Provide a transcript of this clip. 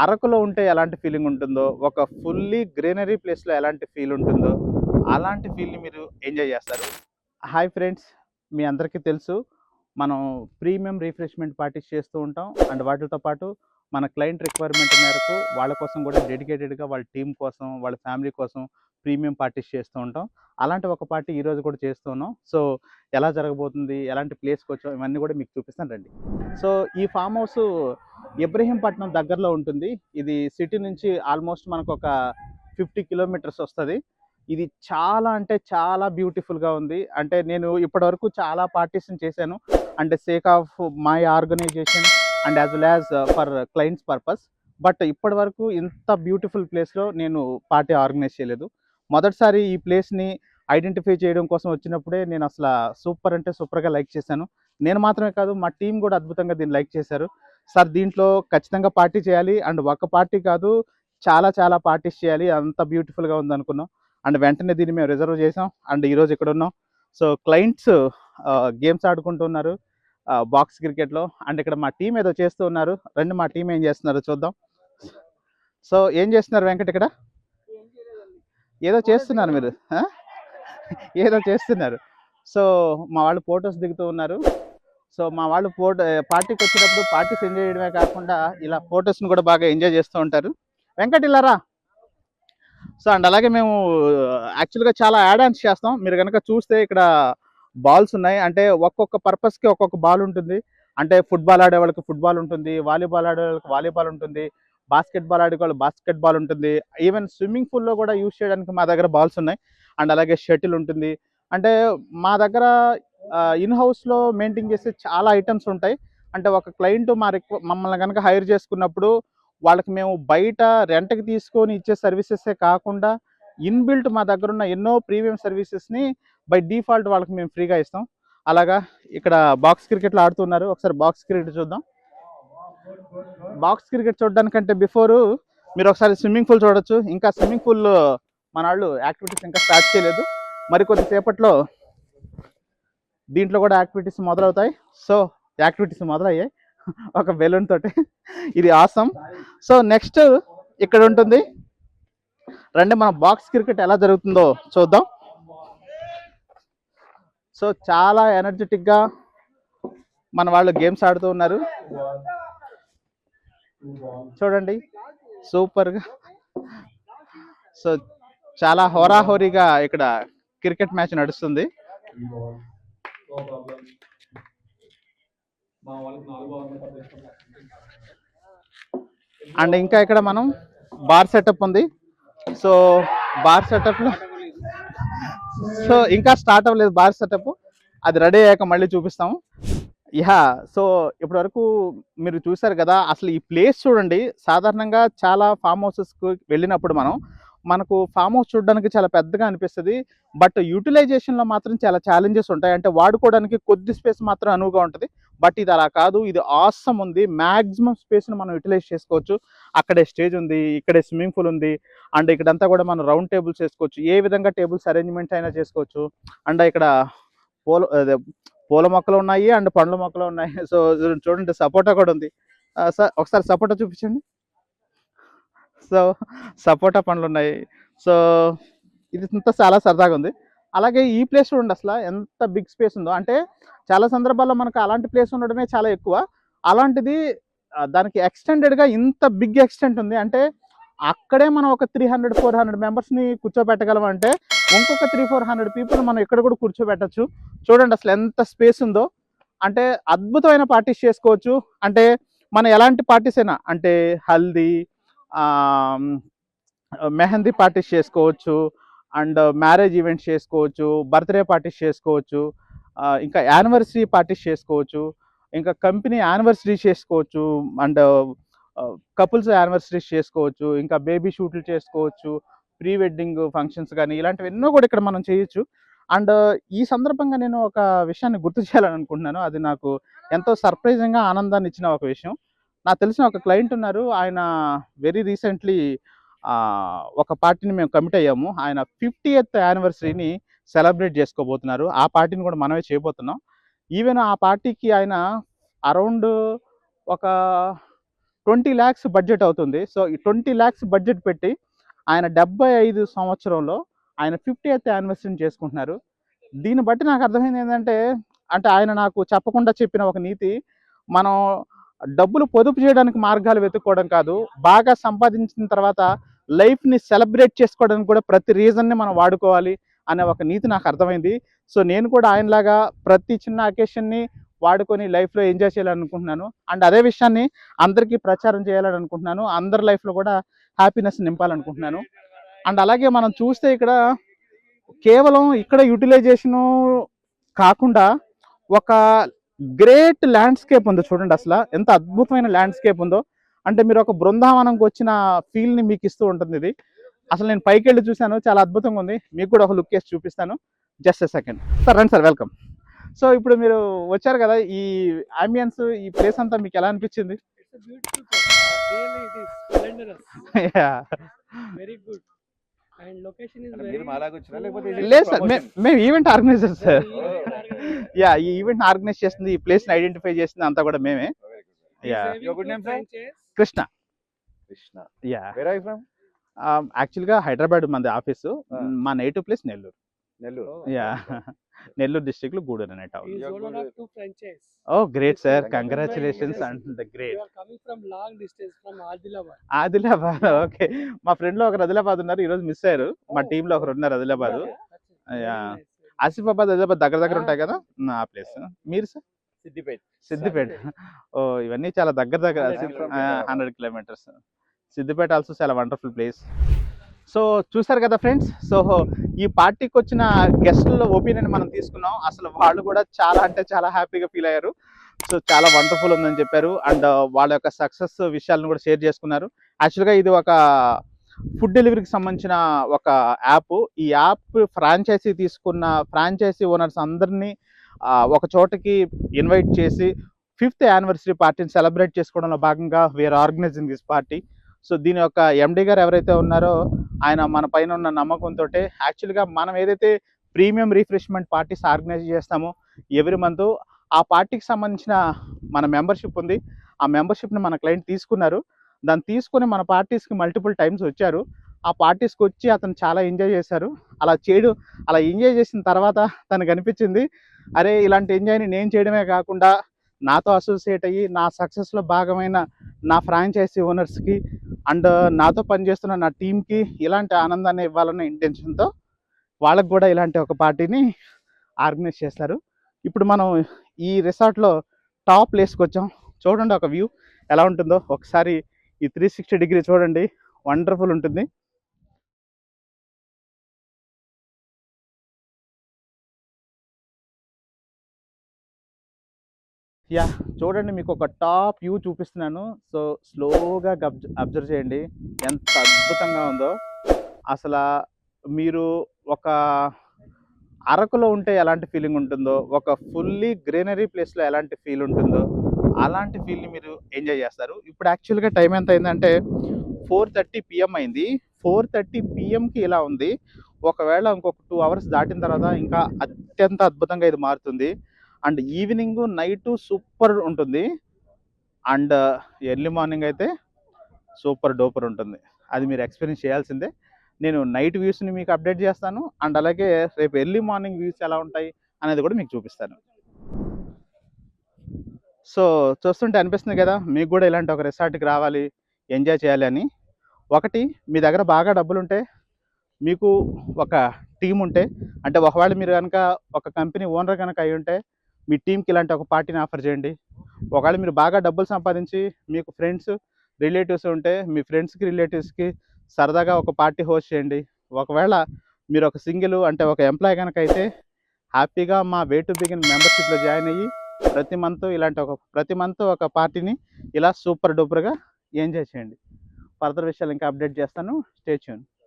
అరకులో ఉంటే ఎలాంటి ఫీలింగ్ ఉంటుందో, ఒక ఫుల్లీ గ్రీనరీ ప్లేస్‌లో ఎలాంటి ఫీల్ ఉంటుందో, అలాంటి ఫీల్‌ని మీరు ఎంజాయ్ చేస్తారు. Hi friends! మీ అందరికీ తెలుసు. మనం ప్రీమియం రిఫ్రెష్‌మెంట్ పార్టీస్ చేస్తూ ఉంటాం. అండ్ వాటితో పాటు మన క్లయింట్ రిక్వైర్మెంట్ మేరకు వాళ్ళ కోసం కూడా డెడికేటెడ్‌గా వాళ్ళ టీమ్ కోసం, వాళ్ళ ఫ్యామిలీ కోసం ప్రీమియం పార్టీస్ చేస్తూ ఉంటాం. అలాంటి ఒక పార్టీ ఈరోజు కూడా చేస్తూ ఉన్నాం. సో, ఎలా జరగబోతుంది? ఎలాంటి ప్లేస్‌కొచ్చాం? ఇవన్నీ కూడా మీకు చూపిస్తాను రండి. సో, ఈ ఫామ్ హౌస్ ఇబ్రహీంపట్నం దగ్గరలో ఉంటుంది. ఇది సిటీ నుంచి ఆల్మోస్ట్ మనకొక 50 కిలోమీటర్స్ వస్తది. ఇది చాలా అంటే చాలా బ్యూటిఫుల్‌గా ఉంది. అంటే నేను ఇప్పటివరకు చాలా పార్టీస్‌ని చేశాను. And sake of my organization and as well as for clients purpose. But ఇప్పటివరకు ఇంత బ్యూటిఫుల్ ప్లేస్‌లో నేను పార్టీ ఆర్గనైజ్ చేయలేదు. మొదటిసారి ఈ ప్లేస్‌ని ఐడెంటిఫై చేయడం కోసం వచ్చినప్పుడే నేను అసల సూపర్ అంటే సూపర్‌గా లైక్ చేశాను. నేను మాత్రమే కాదు, మా టీమ్ కూడా అద్భుతంగా దీన్ని లైక్ చేశారు. సార్ దీంట్లో ఖచ్చితంగా పార్టీ చేయాలి. అండ్ ఒక పార్టీ కాదు, చాలా చాలా పార్టీస్ చేయాలి. అంత బ్యూటిఫుల్‌గా ఉందనుకున్నాం. అండ్ వెంటనే దీన్ని మేము రిజర్వ్ చేసాం. అండ్ ఈరోజు ఇక్కడ ఉన్నాం. సో క్లయింట్స్ గేమ్స్ ఆడుకుంటున్నారు బాక్స్ క్రికెట్లో. అండ్ ఇక్కడ మా టీం ఏదో చేస్తూ ఉన్నారు. రండి మా టీం ఏం చేస్తున్నారో చూద్దాం. సో ఏం చేస్తున్నారు వెంకట్ ఇక్కడ? ఏదో చేస్తున్నారు మీరు. ఏదో చేస్తున్నారు. సో మా వాళ్ళు ఫొటోస్ దిగుతూ ఉన్నారు. సో మా వాళ్ళు పార్టీకి వచ్చినప్పుడు పార్టీస్ ఎంజాయ్ చేయడమే కాకుండా ఇలా ఫొటోస్ని కూడా బాగా ఎంజాయ్ చేస్తూ ఉంటారు. వెంకట్ ఇలారా. సో అండ్ అలాగే మేము యాక్చువల్గా చాలా యాడ్ ఆన్స్ చేస్తాం. మీరు కనుక చూస్తే ఇక్కడ బాల్స్ ఉన్నాయి. అంటే ఒక్కొక్క పర్పస్కి ఒక్కొక్క బాల్ ఉంటుంది. అంటే ఫుట్బాల్ ఆడే వాళ్ళకి ఫుట్బాల్ ఉంటుంది, వాలీబాల్ ఆడే వాళ్ళకి వాలీబాల్ ఉంటుంది, బాస్కెట్బాల్ ఆడే వాళ్ళు బాస్కెట్బాల్ ఉంటుంది. ఈవెన్ స్విమ్మింగ్ పూల్లో కూడా యూజ్ చేయడానికి మా దగ్గర బాల్స్ ఉన్నాయి. అండ్ అలాగే షటిల్ ఉంటుంది. అంటే మా దగ్గర ఇన్ హౌస్లో మెయింటైన్ చేసే చాలా ఐటమ్స్ ఉంటాయి. అంటే ఒక క్లయింట్ మమ్మల్ని కనుక హైర్ చేసుకున్నప్పుడు వాళ్ళకి మేము బయట రెంట్కి తీసుకొని ఇచ్చే సర్వీసెసే కాకుండా ఇన్బిల్ట్ మా దగ్గర ఉన్న ఎన్నో ప్రీమియం సర్వీసెస్ని బై డిఫాల్ట్ వాళ్ళకి మేము ఫ్రీగా ఇస్తాం. అలాగా ఇక్కడ బాక్స్ క్రికెట్లో ఆడుతున్నారు. ఒకసారి బాక్స్ క్రికెట్ చూద్దాం. బాక్స్ క్రికెట్ చూడడానికంటే బిఫోర్ మీరు ఒకసారి స్విమ్మింగ్ పూల్ చూడొచ్చు. ఇంకా స్విమ్మింగ్ పూల్ మన వాళ్ళు యాక్టివిటీస్ ఇంకా స్టార్ట్ చేయలేదు. మరికొద్ది సేపట్లో దీంట్లో కూడా యాక్టివిటీస్ మొదలవుతాయి. సో యాక్టివిటీస్ మొదలయ్యాయి ఒక బెలూన్ తోటి. ఇది ఆసం. సో నెక్స్ట్ ఇక్కడ ఉంటుంది. రండి మన బాక్స్ క్రికెట్ ఎలా జరుగుతుందో చూద్దాం. సో చాలా ఎనర్జెటిక్గా మన వాళ్ళు గేమ్స్ ఆడుతూ ఉన్నారు. చూడండి సూపర్గా. సో చాలా హోరాహోరీగా ఇక్కడ క్రికెట్ మ్యాచ్ నడుస్తుంది. అండ్ ఇంకా ఇక్కడ మనం బార్ సెటప్ ఉంది. సో బార్ సెటప్లో సో ఇంకా స్టార్ట్ అవ్వలేదు బార్ సెటప్. అది రెడీ అయ్యాక మళ్ళీ చూపిస్తాము. యా సో ఇప్పటి వరకు మీరు చూసారు కదా. అసలు ఈ ప్లేస్ చూడండి. సాధారణంగా చాలా ఫామ్ హౌసెస్కి వెళ్ళినప్పుడు మనకు ఫామ్ హౌస్ చూడడానికి చాలా పెద్దగా అనిపిస్తుంది. బట్ యూటిలైజేషన్లో మాత్రం చాలా ఛాలెంజెస్ ఉంటాయి. అంటే వాడుకోవడానికి కొద్ది స్పేస్ మాత్రం అనువుగా ఉంటుంది. బట్ ఇది అలా కాదు. ఇది ఆసమ్ ఉంది. మ్యాక్సిమం స్పేస్ని మనం యూటిలైజ్ చేసుకోవచ్చు. అక్కడే స్టేజ్ ఉంది, ఇక్కడే స్విమ్మింగ్ పూల్ ఉంది. అండ్ ఇక్కడంతా కూడా మనం రౌండ్ టేబుల్స్ వేసుకోవచ్చు. ఏ విధంగా టేబుల్స్ అరేంజ్మెంట్ అయినా చేసుకోవచ్చు. అండ్ ఇక్కడ పూల మొక్కలు ఉన్నాయి అండ్ పండ్ల మొక్కలు ఉన్నాయి. సో చూడండి సపోటా కూడా ఉంది. సార్ ఒకసారి సపోటా చూపించండి. సో సపోటా పండ్లు ఉన్నాయి. సో ఇది ఇంత చాలా సరదాగా ఉంది. అలాగే ఈ ప్లేస్ చూడండి అసలు ఎంత బిగ్ స్పేస్ ఉందో. అంటే చాలా సందర్భాల్లో మనకు అలాంటి ప్లేస్ ఉండడమే చాలా ఎక్కువ. అలాంటిది దానికి ఎక్స్టెండెడ్గా ఇంత బిగ్ ఎక్స్టెంట్ ఉంది. అంటే అక్కడే మనం ఒక 300-400 మెంబర్స్ని కూర్చోబెట్టగలం. అంటే ఇంకొక 300-400 పీపుల్ మనం ఇక్కడ కూడా కూర్చోబెట్టచ్చు. చూడండి అసలు ఎంత స్పేస్ ఉందో. అంటే అద్భుతమైన పార్టీస్ చేసుకోవచ్చు. అంటే మనం ఎలాంటి పార్టీస్ అయినా, అంటే హల్దీ, మెహందీ పార్టీస్ చేసుకోవచ్చు, అండ్ మ్యారేజ్ ఈవెంట్స్ చేసుకోవచ్చు, బర్త్డే పార్టీస్ చేసుకోవచ్చు, ఇంకా యానివర్సరీ పార్టీస్ చేసుకోవచ్చు, ఇంకా కంపెనీ యానివర్సరీ చేసుకోవచ్చు, అండ్ కపుల్స్ యానివర్సరీస్ చేసుకోవచ్చు, ఇంకా బేబీ షూట్లు చేసుకోవచ్చు, ప్రీ వెడ్డింగ్ ఫంక్షన్స్ కానీ ఇలాంటివి ఎన్నో కూడా ఇక్కడ మనం చేయొచ్చు. అండ్ ఈ సందర్భంగా నేను ఒక విషయాన్ని గుర్తు చేయాలని అనుకుంటున్నాను. అది నాకు ఎంతో సర్ప్రైజింగ్గా ఆనందాన్ని ఇచ్చిన ఒక విషయం. నాకు తెలిసిన ఒక క్లయింట్ ఉన్నారు. ఆయన వెరీ రీసెంట్లీ ఒక పార్టీని మేము కమిట్ అయ్యాము. ఆయన 50th యానివర్సరీని సెలబ్రేట్ చేసుకోబోతున్నారు. ఆ పార్టీని కూడా మనమే చేయబోతున్నాం. ఈవెన్ ఆ పార్టీకి ఆయన అరౌండ్ ఒక 20 lakhs బడ్జెట్ అవుతుంది. సో, ఈ 20 lakhs బడ్జెట్ పెట్టి ఆయన 75 సంవత్సరంలో ఆయన 50th యానివర్సరీని చేసుకుంటున్నారు. దీన్ని బట్టి నాకు అర్థమైంది ఏంటంటే, అంటే ఆయన నాకు చెప్పకుండా చెప్పిన ఒక నీతి, మనం డబ్బులు పొదుపు చేయడానికి మార్గాలు వెతుక్కోవడం కాదు, బాగా సంపాదించిన తర్వాత లైఫ్‌ని సెలబ్రేట్ చేసుకోవడానికి కూడా ప్రతి రీజన్‌ని మనం వాడుకోవాలి అనే ఒక నీతి నాకు అర్థమైంది. సో, నేను కూడా ఆయనలాగా ప్రతి చిన్న అకేషన్‌ని వాడుకొని లైఫ్‌లో ఎంజాయ్ చేయాలనుకుంటున్నాను. అండ్ అదే విషయాన్ని అందరికీ ప్రచారం చేయాలని అనుకుంటున్నాను. అందరి లైఫ్‌లో కూడా హ్యాపీనెస్ నింపాలనుకుంటున్నాను. అండ్ అలాగే మనం చూస్తే ఇక్కడ కేవలం ఇక్కడ యూటిలైజేషను కాకుండా ఒక గ్రేట్ ల్యాండ్‌స్కేప్ ఉంది చూడండి అసల. ఎంత అద్భుతమైన ల్యాండ్‌స్కేప్ ఉందో. అంటే మీరు ఒక బృందావనంకి వచ్చిన ఫీల్‌ని మీకు ఇస్తూ ఉంటుంది ఇది. అసలు నేను పైకెళ్ళి చూసాను. చాలా అద్భుతంగా ఉంది. మీకు కూడా ఒక లుక్ ఏసి చూపిస్తాను. Just a second. సార్ రండి సార్, వెల్కమ్. సో, ఇప్పుడు మీరు వచ్చారు కదా! ఈ యాంబియన్స్, ఈ ప్లేస్ అంతా మీకు ఎలా అనిపించింది? It's a beautiful place. Really, it is splendorous. Yeah! Very good. And location is అంటే very. మీరు మాలాగా వచ్చినా లేకపోతే cool ఇది and లేదు సార్. promotion? మేము event organizer sir. very event organizer. Yeah! ఈ ఈవెంట్‌ని ఆర్గనైజ్ చేసింది, ఈ ప్లేస్‌ని ఐడెంటిఫై చేసింది అంతా కూడా మేమే. He's yeah! having Your good two name, sir? franchise. Krishna. Krishna. Yeah! Where are you from? యాక్చువల్‌గా హైదరాబాద్ మనది ఆఫీసు. మా native place Nellore. Nellore. Yeah! Nellore డిస్ట్రిక్ట్‌లో గూడూరు అనే town. He is You're owner good. of two franchise. Oh! Great sir. Congratulations. Congratulations and the great. You are coming from long distance from Adilabad. Adilabad. Okay. మా ఫ్రెండ్‌లో ఒకరు ఆదిలాబాద్ ఉన్నారు. ఈరోజు మిస్ అయ్యారు. మా Oh. టీమ్‌లో ఒకరు ఉన్నారు Adilabad. Yeah, that's it. Very yeah! nice. Asifabad, Adilabad దగ్గర దగ్గర ఉంటాయి కదా! ఆ ప్లేస్. మీరు సార్? సిద్దిపేట. సిద్దిపేట. ఓహ్! ఇవన్నీ చాలా దగ్గర దగ్గర. 100 kilometers. 100 కిలోమీటర్స్. సిద్దిపేట ఆల్సో చాలా వండర్‌ఫుల్ ప్లేస్. సో, చూసారు కదా ఫ్రెండ్స్. సో, ఈ పార్టీకి వచ్చిన గెస్ట్‌ల ఒపీనియన్ మనం తీసుకున్నాం. అసలు వాళ్ళు కూడా చాలా అంటే చాలా హ్యాపీగా ఫీల్ అయ్యారు. సో, చాలా వండర్‌ఫుల్ ఉందని చెప్పారు. అండ్ వాళ్ళ యొక్క సక్సెస్ విషయాలను కూడా షేర్ చేసుకున్నారు. యాక్చువల్‌గా ఇది ఒక ఫుడ్ డెలివరీకి సంబంధించిన ఒక యాప్. ఈ యాప్ ఫ్రాంచైజీ తీసుకున్న ఫ్రాంచైజీ ఓనర్స్ అందరినీ ఒక చోటకి ఇన్వైట్ చేసి 5th యానివర్సరీ పార్టీని సెలబ్రేట్ చేసుకోవడంలో భాగంగా we're organizing this party. So, దీని యొక్క ఎండీ గారు ఎవరైతే ఉన్నారో ఆయన మన పైన ఉన్న నమ్మకంతోటే యాక్చువల్‌గా మనం ఏదైతే ప్రీమియం రిఫ్రెష్మెంట్ పార్టీస్ ఆర్గనైజ్ చేస్తామో ఎవ్రీ మంత్, ఆ పార్టీకి సంబంధించిన మన మెంబర్‌షిప్ ఉంది. ఆ మెంబర్‌షిప్‌ని మన క్లయింట్ తీసుకున్నారు. దాన్ని తీసుకొని మన పార్టీస్‌కి మల్టిపుల్ టైమ్స్ వచ్చారు. ఆ పార్టీస్‌కి వచ్చి అతను చాలా ఎంజాయ్ చేశారు. అలా ఎంజాయ్ చేసిన తర్వాత తనకు అనిపించింది, అరే! ఇలాంటి ఎంజాయ్‌ని నేను చేయడమే కాకుండా నాతో అసోసియేట్ అయ్యి నా సక్సెస్‌లో భాగమైన నా ఫ్రాంచైజీ ఓనర్స్‌కి అండ్ నాతో పనిచేస్తున్న నా టీమ్‌కి ఇలాంటి ఆనందాన్ని ఇవ్వాలన్న ఇంటెన్షన్‌తో వాళ్ళకి కూడా ఇలాంటి ఒక పార్టీని ఆర్గనైజ్ చేస్తారు. ఇప్పుడు మనం ఈ రిసార్ట్‌లో టాప్ ప్లేస్‌కి వచ్చాం. చూడండి ఒక వ్యూ ఎలా ఉంటుందో. ఒకసారి ఈ 360 డిగ్రీ చూడండి. వండర్‌ఫుల్ ఉంటుంది. యాహ్! చూడండి, మీకు ఒక టాప్ వ్యూ చూపిస్తున్నాను. సో, స్లోగా అబ్జర్వ్ చేయండి. ఎంత అద్భుతంగా ఉందో. అసలా మీరు ఒక అరకులో ఉంటే ఎలాంటి ఫీలింగ్ ఉంటుందో, ఒక ఫుల్లీ గ్రీనరీ ప్లేస్‌లో ఎలాంటి ఫీల్ ఉంటుందో, అలాంటి ఫీల్‌ని మీరు ఎంజాయ్ చేస్తారు. ఇప్పుడు యాక్చువల్‌గా టైం ఎంత అయిందంటే 4:30 PM అయింది. 4:30 PMకి ఇలా ఉంది. ఒకవేళ ఇంకొక 2 అవర్స్ దాటిన తర్వాత ఇంకా అత్యంత అద్భుతంగా ఇది మారుతుంది. అండ్ ఈవినింగు, నైటు సూపర్ ఉంటుంది. అండ్ ఎర్లీ మార్నింగ్ అయితే సూపర్ డూపర్ ఉంటుంది. అది మీరు ఎక్స్‌పీరియన్స్ చేయాల్సిందే. నేను నైట్ వ్యూస్‌ని మీకు అప్డేట్ చేస్తాను. అండ్ అలాగే రేపు ఎర్లీ మార్నింగ్ వ్యూస్ ఎలా ఉంటాయి అనేది కూడా మీకు చూపిస్తాను. సో, చూస్తుంటే అనిపిస్తుంది కదా! మీకు కూడా ఇలాంటి ఒక రిసార్ట్‌కి రావాలి, ఎంజాయ్ చేయాలి అని. ఒకటి, మీ దగ్గర బాగా డబ్బులుంటే, మీకు ఒక టీమ్ ఉంటే, అంటే ఒకవేళ మీరు గనక ఒక కంపెనీ ఓనర్ గనక అయ్యుంటే, మీ టీమ్‌కి ఇలాంటి ఒక పార్టీని ఆఫర్ చేయండి. ఒకవేళ మీరు బాగా డబ్బులు సంపాదించి మీకు ఫ్రెండ్స్, రిలేటివ్స్ ఉంటే, మీ ఫ్రెండ్స్‌కి, రిలేటివ్స్‌కి సరదాగా ఒక పార్టీ హోస్ట్ చేయండి. ఒకవేళ మీరు ఒక సింగిల్ అంటే ఒక ఎంప్లాయీ గనక అయితే హ్యాపీగా మా వే టు బిగిన్ మెంబర్‌షిప్‌లో జాయిన్ అయ్యి ప్రతి మంత్ ఒక పార్టీని ఇలా సూపర్ డూపర్‌గా ఎంజాయ్ చేయండి. ఫర్దర్ విషయాలు ఇంకా అప్డేట్ చేస్తాను. Stay tune.